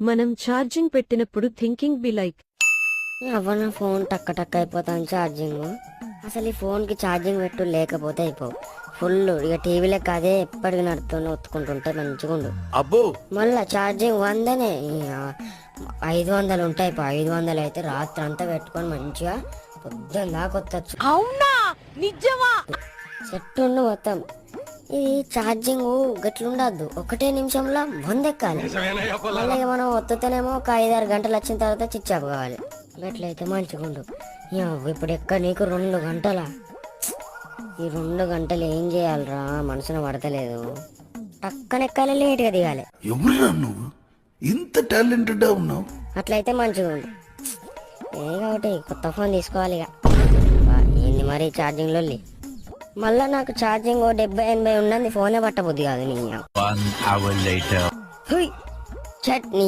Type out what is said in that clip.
మనం ఛార్జింగ్ పెట్టినప్పుడు thinking be like అవన్న phone టక్క టక్క అయిపోతాను ఛార్జింగ్. అసలు ఈ ఫోన్కి ఛార్జింగ్ పెట్టు లేకపోతే అయిపోవు. ఫుల్ ఇక టీవీలోకి అదే ఎప్పటికి నడుతూనే ఒత్తుకుంటుంటే మంచిగా ఉండు. అబ్బో మళ్ళా ఛార్జింగ్ 100నే, 500 ఉంటాయి. 500 అయితే రాత్రి అంతా పెట్టుకొని మంచిగా పొద్దున్న దాకా వత్తచ్చు. అవునా నిజమా? సెట్ ఉండు మొత్తం. ఇది ఛార్జింగ్ గట్లుండద్దు, ఒకటే నిమిషంలో 100 ఎక్కాలి. మళ్ళీ మనం ఒత్తుతేనేమో ఒక 5-6 గంటలు వచ్చిన తర్వాత చిచ్చాపు కావాలి. గట్లయితే మంచిగా ఉండు. ఇప్పుడు ఎక్కడ నీకు 2 గంటల, ఈ 2 గంటలు ఏం చేయాలరా మనసున పడతలేదు. టక్కనెక్కాలి, లేట్గా దిగాలి. ఎవరురా నువ్వు ఇంత టాలెంటెడ్ ఉన్నావు? అట్లయితే మంచిగా ఉండు. ఒకటి కొత్త ఫోన్ తీసుకోవాలి ఇక. ఏంది మరి ఛార్జింగ్ లో మళ్ళా నాకు ఛార్జింగ్ 70-80 ఉన్నది, ఫోనే పట్టబుద్ది కాదు. నీ One hour later. చట్నీ